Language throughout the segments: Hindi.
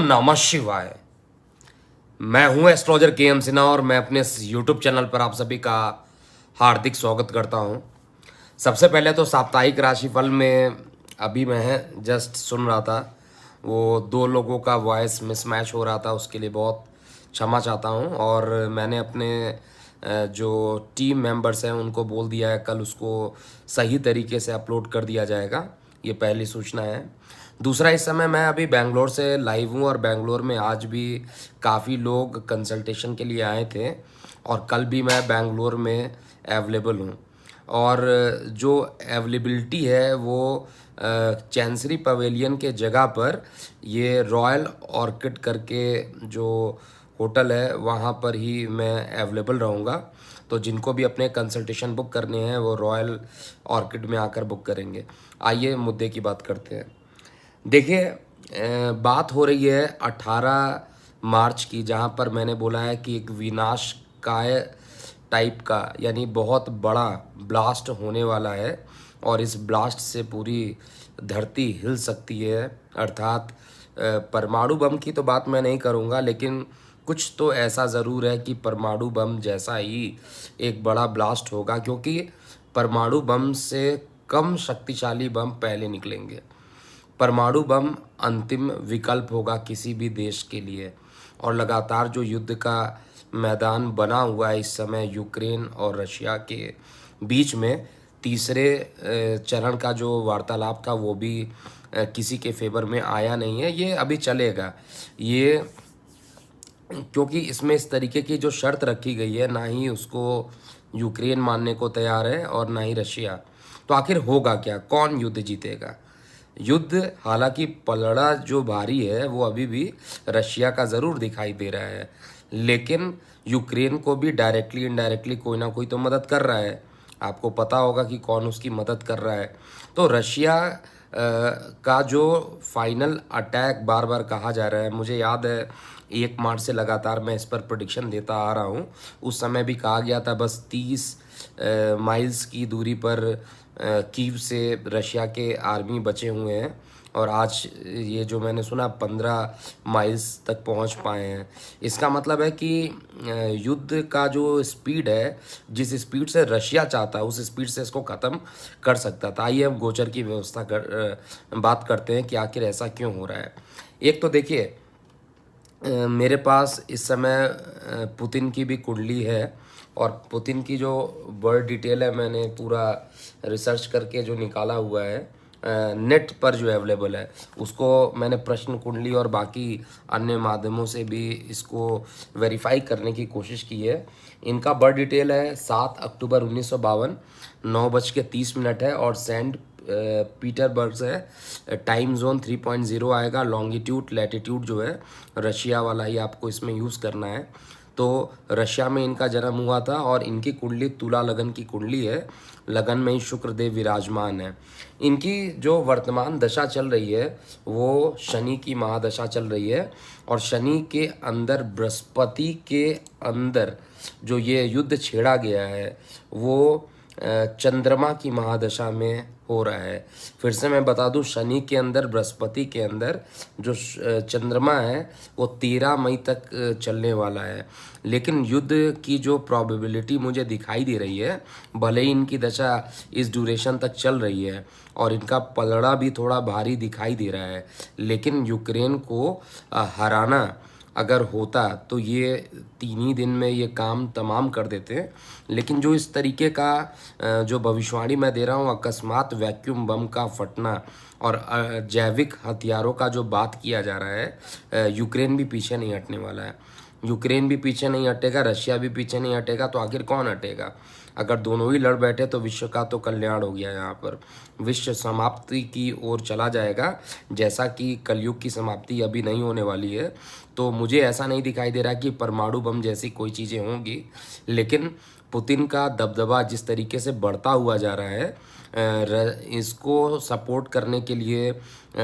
नमः शिवाय। मैं हूं एस्ट्रोलॉजर के एम सिन्हा और मैं अपने यूट्यूब चैनल पर आप सभी का हार्दिक स्वागत करता हूं। सबसे पहले तो साप्ताहिक राशिफल में अभी मैं जस्ट सुन रहा था, वो दो लोगों का वॉइस मिसमैच हो रहा था, उसके लिए बहुत क्षमा चाहता हूं। और मैंने अपने जो टीम मेंबर्स हैं उनको बोल दिया है कल उसको सही तरीके से अपलोड कर दिया जाएगा। ये पहली सूचना है। दूसरा, इस समय मैं अभी बेंगलोर से लाइव हूँ और बेंगलोर में आज भी काफ़ी लोग कंसल्टेशन के लिए आए थे और कल भी मैं बेंगलोर में अवेलेबल हूँ। और जो अवेलेबिलिटी है वो चैंसरी पवेलियन के जगह पर ये रॉयल ऑर्किड करके जो होटल है वहाँ पर ही मैं अवेलेबल रहूँगा। तो जिनको भी अपने कंसल्टेशन बुक करने हैं वो रॉयल ऑर्किड में आकर बुक करेंगे। आइए मुद्दे की बात करते हैं। देखिए, बात हो रही है 18 मार्च की, जहाँ पर मैंने बोला है कि एक विनाशकाय टाइप का यानी बहुत बड़ा ब्लास्ट होने वाला है और इस ब्लास्ट से पूरी धरती हिल सकती है। अर्थात परमाणु बम की तो बात मैं नहीं करूँगा, लेकिन कुछ तो ऐसा ज़रूर है कि परमाणु बम जैसा ही एक बड़ा ब्लास्ट होगा, क्योंकि परमाणु बम से कम शक्तिशाली बम पहले निकलेंगे। परमाणु बम अंतिम विकल्प होगा किसी भी देश के लिए। और लगातार जो युद्ध का मैदान बना हुआ है इस समय यूक्रेन और रशिया के बीच में, तीसरे चरण का जो वार्तालाप था वो भी किसी के फेवर में आया नहीं है। ये अभी चलेगा, ये क्योंकि इसमें इस तरीके की जो शर्त रखी गई है, ना ही उसको यूक्रेन मानने को तैयार है और ना ही रशिया। तो आखिर होगा क्या, कौन युद्ध जीतेगा? युद्ध हालांकि पलड़ा जो भारी है वो अभी भी रशिया का ज़रूर दिखाई दे रहा है, लेकिन यूक्रेन को भी डायरेक्टली इनडायरेक्टली कोई ना कोई तो मदद कर रहा है। आपको पता होगा कि कौन उसकी मदद कर रहा है। तो रशिया का जो फाइनल अटैक बार बार कहा जा रहा है, मुझे याद है 1 मार्च से लगातार मैं इस पर प्रेडिक्शन देता आ रहा हूँ। उस समय भी कहा गया था बस 30 माइल्स की दूरी पर कीव से रशिया के आर्मी बचे हुए हैं और आज ये जो मैंने सुना 15 माइल्स तक पहुंच पाए हैं। इसका मतलब है कि युद्ध का जो स्पीड है, जिस स्पीड से रशिया चाहता है उस स्पीड से इसको ख़त्म कर सकता था। आइए हम गोचर की व्यवस्था बात करते हैं कि आखिर ऐसा क्यों हो रहा है। एक तो देखिए, मेरे पास इस समय पुतिन की भी कुंडली है और पुतिन की जो बर्थ डिटेल है मैंने पूरा रिसर्च करके जो निकाला हुआ है, नेट पर जो अवेलेबल है उसको मैंने प्रश्न कुंडली और बाकी अन्य माध्यमों से भी इसको वेरीफाई करने की कोशिश की है। इनका बर्थ डिटेल है 7 अक्टूबर 1952, 9:30 है और सेंट पीटरबर्ग से टाइम जोन 3.0 आएगा। लॉन्गिट्यूड लैटिट्यूड जो है रशिया वाला ही आपको इसमें यूज़ करना है। तो रशिया में इनका जन्म हुआ था और इनकी कुंडली तुला लगन की कुंडली है। लगन में ही शुक्रदेव विराजमान है। इनकी जो वर्तमान दशा चल रही है वो शनि की महादशा चल रही है और शनि के अंदर बृहस्पति के अंदर जो ये युद्ध छेड़ा गया है वो चंद्रमा की महादशा में हो रहा है। फिर से मैं बता दूं, शनि के अंदर बृहस्पति के अंदर जो चंद्रमा है वो 13 मई तक चलने वाला है। लेकिन युद्ध की जो प्रोबेबिलिटी मुझे दिखाई दे रही है, भले ही इनकी दशा इस ड्यूरेशन तक चल रही है और इनका पलड़ा भी थोड़ा भारी दिखाई दे रहा है, लेकिन यूक्रेन को हराना अगर होता तो ये 3 ही दिन में ये काम तमाम कर देते हैं। लेकिन जो इस तरीके का जो भविष्यवाणी मैं दे रहा हूँ, अकस्मात वैक्यूम बम का फटना और जैविक हथियारों का जो बात किया जा रहा है, यूक्रेन भी पीछे नहीं हटने वाला है। यूक्रेन भी पीछे नहीं हटेगा, रशिया भी पीछे नहीं हटेगा, तो आखिर कौन हटेगा? अगर दोनों ही लड़ बैठे तो विश्व का तो कल्याण हो गया। यहाँ पर विश्व समाप्ति की ओर चला जाएगा, जैसा कि कलयुग की समाप्ति अभी नहीं होने वाली है। तो मुझे ऐसा नहीं दिखाई दे रहा कि परमाणु बम जैसी कोई चीज़ें होंगी, लेकिन पुतिन का दबदबा जिस तरीके से बढ़ता हुआ जा रहा है, इसको सपोर्ट करने के लिए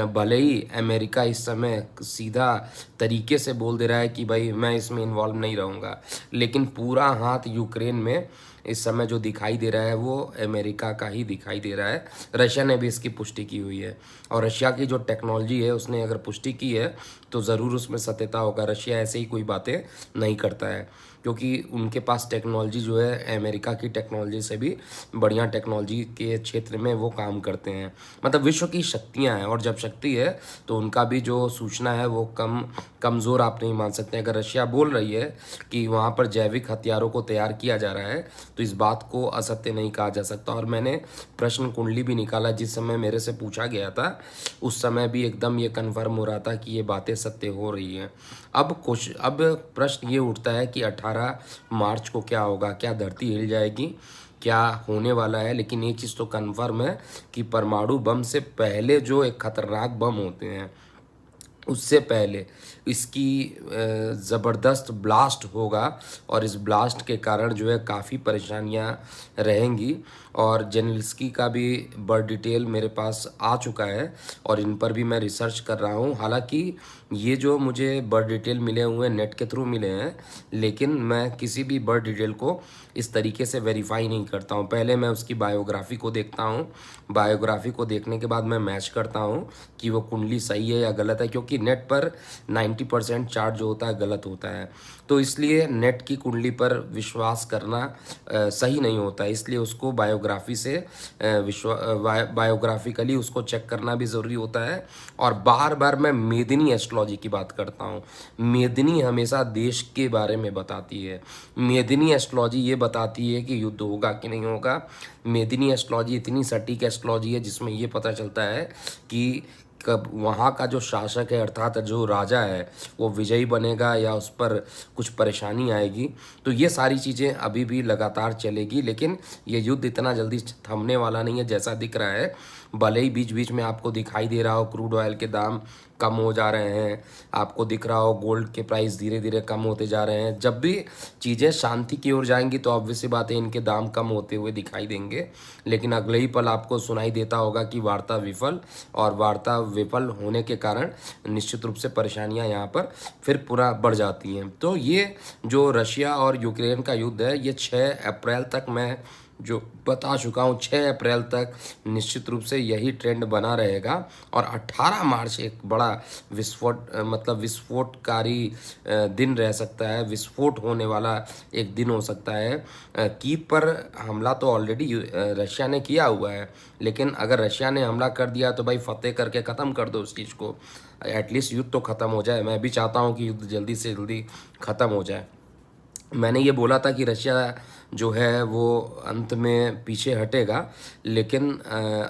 भले ही अमेरिका इस समय सीधा तरीके से बोल दे रहा है कि भाई मैं इसमें इन्वॉल्व नहीं रहूँगा, लेकिन पूरा हाथ यूक्रेन में इस समय जो दिखाई दे रहा है वो अमेरिका का ही दिखाई दे रहा है। रशिया ने भी इसकी पुष्टि की हुई है, और रशिया की जो टेक्नोलॉजी है उसने अगर पुष्टि की है तो ज़रूर उसमें सत्यता होगा। रशिया ऐसे ही कोई बातें नहीं करता है, क्योंकि उनके पास टेक्नोलॉजी जो है अमेरिका की टेक्नोलॉजी से भी बढ़िया टेक्नोलॉजी के क्षेत्र में वो काम करते हैं। मतलब विश्व की शक्तियां हैं, और जब शक्ति है तो उनका भी जो सूचना है वो कमज़ोर आप नहीं मान सकते। अगर रशिया बोल रही है कि वहाँ पर जैविक हथियारों को तैयार किया जा रहा है तो इस बात को असत्य नहीं कहा जा सकता। और मैंने प्रश्न कुंडली भी निकाला, जिस समय मेरे से पूछा गया था उस समय भी एकदम ये कन्फर्म हो रहा था कि ये बातें सत्य हो रही हैं। अब प्रश्न ये उठता है कि 18 मार्च को क्या होगा, क्या धरती हिल जाएगी, क्या होने वाला है। लेकिन एक चीज़ तो कन्फर्म है कि परमाणु बम से पहले जो एक खतरनाक बम होते हैं उससे पहले इसकी ज़बरदस्त ब्लास्ट होगा, और इस ब्लास्ट के कारण जो है काफ़ी परेशानियां रहेंगी। और जेनेल्स्की का भी बर्थ डिटेल मेरे पास आ चुका है, और इन पर भी मैं रिसर्च कर रहा हूँ। हालांकि ये जो मुझे बर्थ डिटेल मिले हुए हैं नेट के थ्रू मिले हैं, लेकिन मैं किसी भी बर्थ डिटेल को इस तरीके से वेरीफाई नहीं करता हूँ। पहले मैं उसकी बायोग्राफी को देखता हूँ, बायोग्राफी को देखने के बाद मैं मैच करता हूँ कि वो कुंडली सही है या गलत है, क्योंकि नेट पर 90% चार्ट जो होता है गलत होता है। तो इसलिए नेट की कुंडली पर विश्वास करना सही नहीं होता है, इसलिए उसको बायोग्राफी से बायोग्राफिकली उसको चेक करना भी ज़रूरी होता है। और बार बार मैं मेदिनी एस्ट्रोलॉजी की बात करता हूँ। मेदिनी हमेशा देश के बारे में बताती है। मेदिनी एस्ट्रोलॉजी ये बताती है कि युद्ध होगा कि नहीं होगा। मेदिनी एस्ट्रोलॉजी इतनी सटीक एस्ट्रोलॉजी है जिसमें ये पता चलता है कि कब वहाँ का जो शासक है अर्थात जो राजा है वो विजयी बनेगा या उस पर कुछ परेशानी आएगी। तो ये सारी चीज़ें अभी भी लगातार चलेगी, लेकिन ये युद्ध इतना जल्दी थमने वाला नहीं है जैसा दिख रहा है। भले ही बीच बीच में आपको दिखाई दे रहा हो क्रूड ऑयल के दाम कम हो जा रहे हैं, आपको दिख रहा हो गोल्ड के प्राइस धीरे धीरे कम होते जा रहे हैं। जब भी चीज़ें शांति की ओर जाएंगी तो ऑब्वियस सी बात है इनके दाम कम होते हुए दिखाई देंगे, लेकिन अगले ही पल आपको सुनाई देता होगा कि वार्ता विफल, और वार्ता विफल होने के कारण निश्चित रूप से परेशानियां यहाँ पर फिर पूरा बढ़ जाती हैं। तो ये जो रशिया और यूक्रेन का युद्ध है ये 6 अप्रैल तक मैं जो बता चुका हूँ, 6 अप्रैल तक निश्चित रूप से यही ट्रेंड बना रहेगा। और 18 मार्च एक बड़ा मतलब विस्फोटकारी दिन रह सकता है, विस्फोट होने वाला एक दिन हो सकता है। कीव पर हमला तो ऑलरेडी रशिया ने किया हुआ है, लेकिन अगर रशिया ने हमला कर दिया तो भाई फतेह करके ख़त्म कर दो उस चीज़ को, एटलीस्ट युद्ध तो ख़त्म हो जाए। मैं भी चाहता हूँ कि युद्ध जल्दी से जल्दी ख़त्म हो जाए। मैंने ये बोला था कि रशिया जो है वो अंत में पीछे हटेगा, लेकिन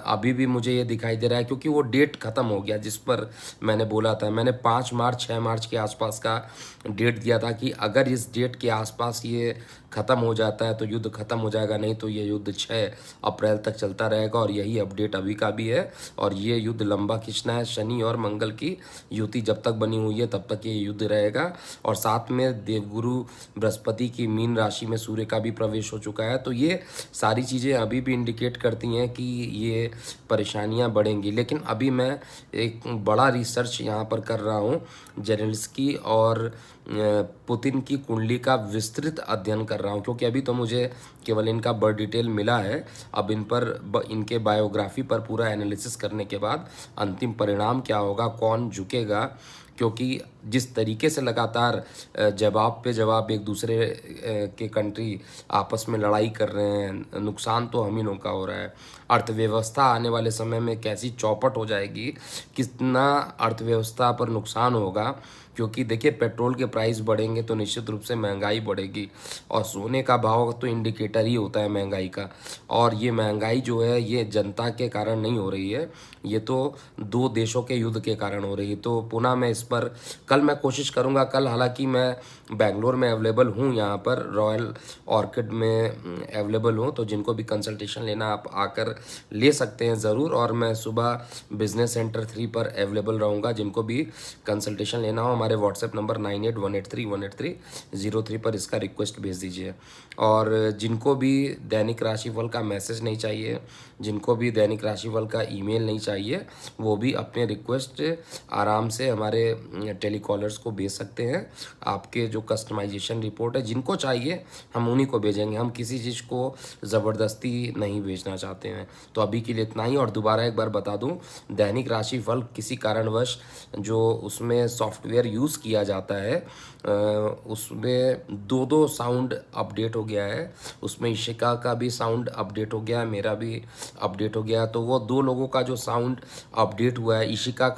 अभी भी मुझे ये दिखाई दे रहा है क्योंकि वो डेट ख़त्म हो गया जिस पर मैंने बोला था। मैंने 5 मार्च 6 मार्च के आसपास का डेट दिया था कि अगर इस डेट के आसपास ये ख़त्म हो जाता है तो युद्ध ख़त्म हो जाएगा, नहीं तो ये युद्ध 6 अप्रैल तक चलता रहेगा। और यही अपडेट अभी का भी है, और ये युद्ध लंबा खींचना है। शनि और मंगल की युति जब तक बनी हुई है तब तक ये युद्ध रहेगा। और साथ में देवगुरु बृहस्पति की मीन राशि में सूर्य का भी प्रवेश हो चुका है, तो ये सारी चीज़ें अभी भी इंडिकेट करती हैं कि ये परेशानियां बढ़ेंगी। लेकिन अभी मैं एक बड़ा रिसर्च यहाँ पर कर रहा हूँ, जेलेंस्की और पुतिन की कुंडली का विस्तृत अध्ययन कर रहा हूँ, क्योंकि अभी तो मुझे केवल इनका बर्थ डिटेल मिला है। अब इन पर इनके बायोग्राफी पर पूरा एनालिसिस करने के बाद अंतिम परिणाम क्या होगा, कौन झुकेगा, क्योंकि जिस तरीके से लगातार जवाब पे जवाब एक दूसरे के कंट्री आपस में लड़ाई कर रहे हैं, नुकसान तो हम ही लोगों का हो रहा है। अर्थव्यवस्था आने वाले समय में कैसी चौपट हो जाएगी, कितना अर्थव्यवस्था पर नुकसान होगा, क्योंकि देखिए पेट्रोल के प्राइस बढ़ेंगे तो निश्चित रूप से महंगाई बढ़ेगी, और सोने का भाव तो इंडिकेटर ही होता है महंगाई का। और ये महंगाई जो है ये जनता के कारण नहीं हो रही है, ये तो दो देशों के युद्ध के कारण हो रही है। तो पुनः मैं इस पर कल मैं कोशिश करूंगा। कल हालांकि मैं बेंगलोर में अवेलेबल हूँ, यहाँ पर रॉयल ऑर्किड में अवेलेबल हूँ, तो जिनको भी कंसल्टेशन लेना आप आकर ले सकते हैं ज़रूर। और मैं सुबह बिजनेस सेंटर 3 पर अवेलेबल रहूँगा। जिनको भी कंसल्टेशन लेना हो हमारे व्हाट्सएप नंबर 9818318303 पर इसका रिक्वेस्ट भेज दीजिए। और जिनको भी दैनिक राशिफल का मैसेज नहीं चाहिए, जिनको भी दैनिक राशिफल का ईमेल नहीं चाहिए, वो भी अपने रिक्वेस्ट आराम से हमारे टेलीकॉलर्स को भेज सकते हैं। आपके जो कस्टमाइजेशन रिपोर्ट है जिनको चाहिए हम उन्हीं को भेजेंगे। हम किसी चीज़ को ज़बरदस्ती नहीं भेजना चाहते हैं। तो अभी के लिए इतना ही। और दोबारा एक बार बता दूं, दैनिक राशिफल किसी कारणवश जो उसमें सॉफ्टवेयर यूज़ किया जाता है उसमें दो साउंड अपडेट हो गया है। उसमें इशिका का भी साउंड अपडेट हो गया है, मेरा भी अपडेट हो गया है। तो वो 2 लोगों का जो साउंड अपडेट हुआ है, इशिका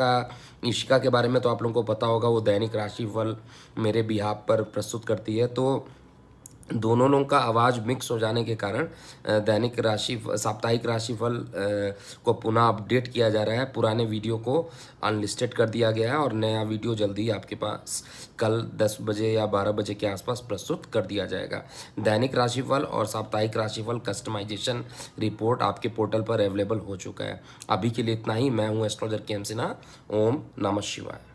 के बारे में तो आप लोगों को पता होगा, वो दैनिक राशिफल मेरे बिहाफ पर प्रस्तुत करती है। तो दोनों लोगों का आवाज़ मिक्स हो जाने के कारण दैनिक राशि साप्ताहिक राशिफल को पुनः अपडेट किया जा रहा है। पुराने वीडियो को अनलिस्टेड कर दिया गया है और नया वीडियो जल्दी ही आपके पास कल 10 बजे या 12 बजे के आसपास प्रस्तुत कर दिया जाएगा। दैनिक राशिफल और साप्ताहिक राशिफल कस्टमाइजेशन रिपोर्ट आपके पोर्टल पर अवेलेबल हो चुका है। अभी के लिए इतना ही। मैं हूँ एस्ट्रोलॉजर के एम सिन्हा। ओम नमः शिवाय।